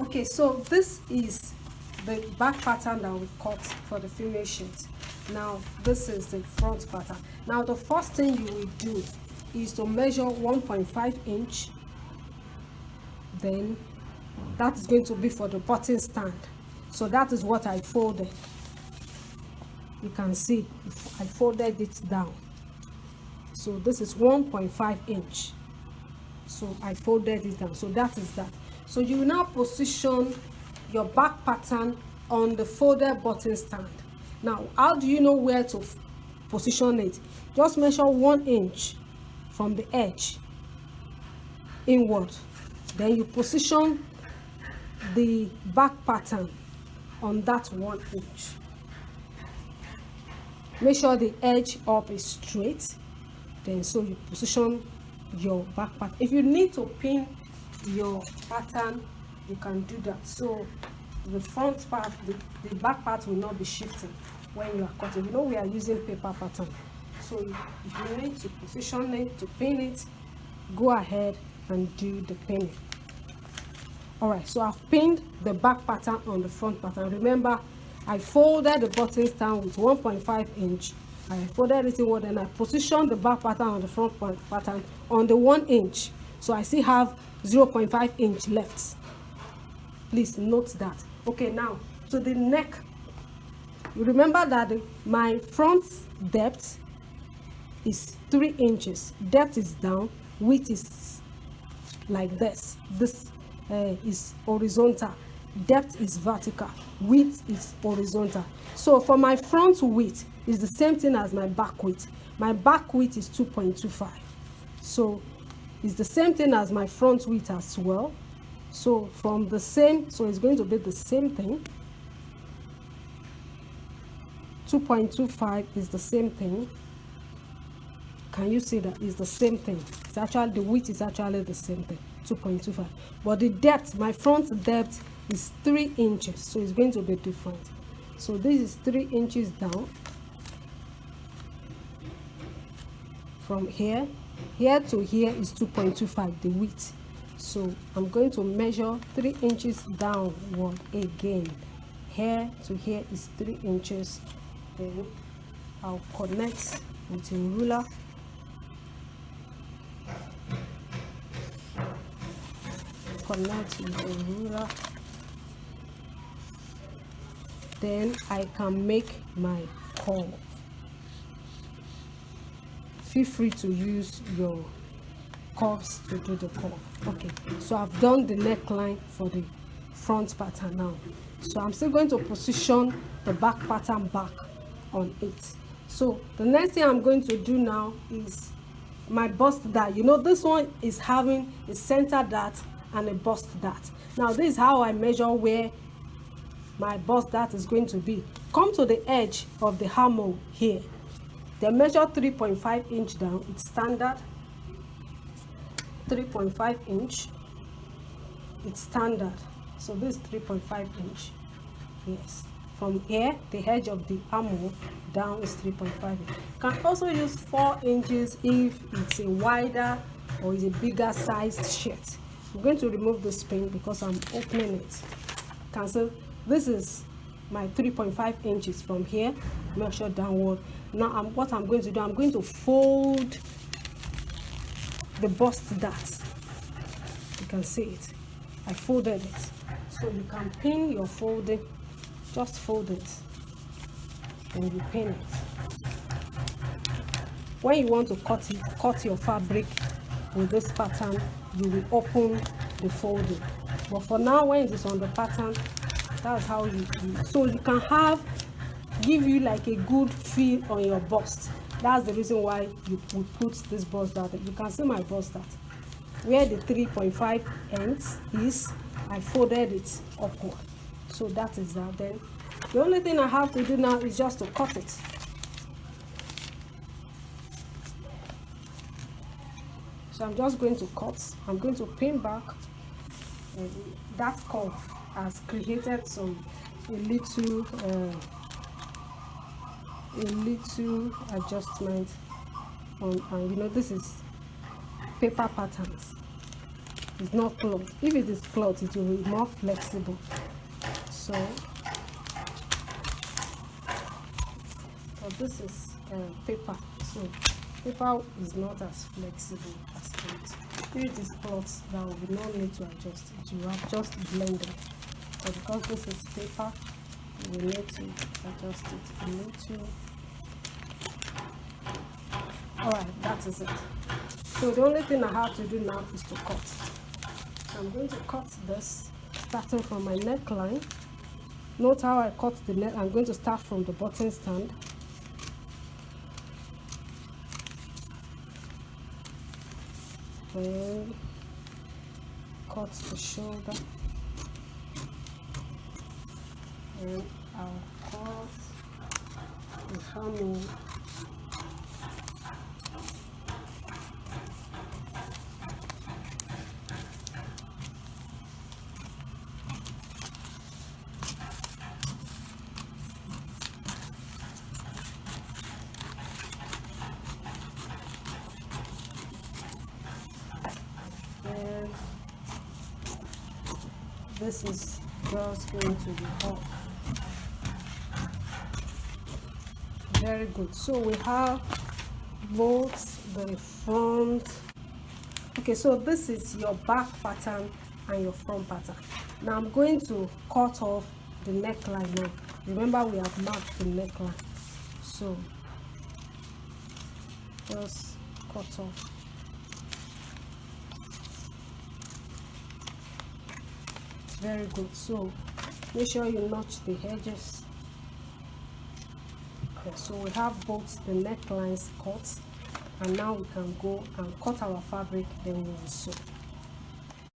Okay, so this is the back pattern that we cut for the female shirt. Now this is the front pattern. Now the first thing you will do is to measure 1.5 inch. Then that is going to be for the button stand. So that is what I folded. You can see I folded it down. So this is 1.5 inch. So I folded it down. So that is that. So you will now position your back pattern on the folded button stand. Now, how do you know where to position it? Just measure 1 inch from the edge inward. Then you position the back pattern on that 1 inch. Make sure the edge up is straight. Then so you position your back pattern. If you need to pin your pattern, you can do that. So the front part, the back part will not be shifting when you are cutting. You know we are using paper pattern. So if you need to position it, to pin it, go ahead and do the pinning. Alright, so I've pinned the back pattern on the front pattern. Remember, I folded the button stand with 1.5 inch. I folded it inward and I positioned the back pattern on the front pattern on the 1 inch. So I still have 0.5 inch left. Please note that. Okay, now to the neck. You remember that my front depth is 3 inches. Depth is down, width is like this. This is horizontal. Depth is vertical, width is horizontal. So for my front width is the same thing as my back width. My back width is 2.25. So it's the same thing as my front width as well. So from the same, so it's going to be the same thing. 2.25 is the same thing. Can you see that it's the same thing? It's actually, the width is actually the same thing, 2.25. But the depth, my front depth is 3 inches, so it's going to be different. So this is 3 inches down. From here to here is 2.25, the width. So I'm going to measure 3 inches downward again. Here to here is 3 inches. Then I'll connect with a ruler. Connect with a ruler. Then I can make my curve. Feel free to use your curves to do the curve. Okay, so I've done the neckline for the front pattern now. So I'm still going to position the back pattern back on it. So the next thing I'm going to do now is my bust dart. You know, this one is having a center dart and a bust dart. Now this is how I measure where my bust dart is going to be. Come to the edge of the armhole here. Then measure 3.5 inch down. It's standard. 3.5 inch. It's standard. So this is 3.5 inch. Yes. From here, the edge of the armhole down is 3.5 inch. Can also use 4 inches if it's a wider or is a bigger sized shirt. I'm going to remove this pin because I'm opening it. Cancel. This is my 3.5 inches from here. Measure downward. Now what I'm going to do, I'm going to fold the bust dart. You can see it. I folded it. So you can pin your folding. Just fold it and you pin it. When you want to cut your fabric with this pattern, you will open the folding. But for now, when it is on the pattern, that's how you do it. So you can give you like a good feel on your bust. That's the reason why you would put this bust dart. You can see my bust dart. Where the 3.5 ends is, I folded it upward. So that is that. Then the only thing I have to do now is just to cut it. So I'm just going to cut. I'm going to pin back. And that curve has created a little adjustment on, and you know, this is paper patterns. It's not cloth. If it is cloth, it will be more flexible. So but this is paper, so paper is not as flexible as cloth. If it is cloth, there will be no need to adjust it. You have just blended. But because this is paper, we need to adjust it. We need to. Alright, that is it. So the only thing I have to do now is to cut. So I'm going to cut this starting from my neckline. Note how I cut the neck. I'm going to start from the button stand. Then cut the shoulder. And I'll cut the hemming. And this is just going to be up. Very good. So we have both the front. Okay, so this is your back pattern and your front pattern. Now I'm going to cut off the neckline now. Remember, we have marked the neckline, so just cut off. Very good. So make sure you notch the edges. Okay, so we have both the necklines cut, and now we can go and cut our fabric, then we will sew.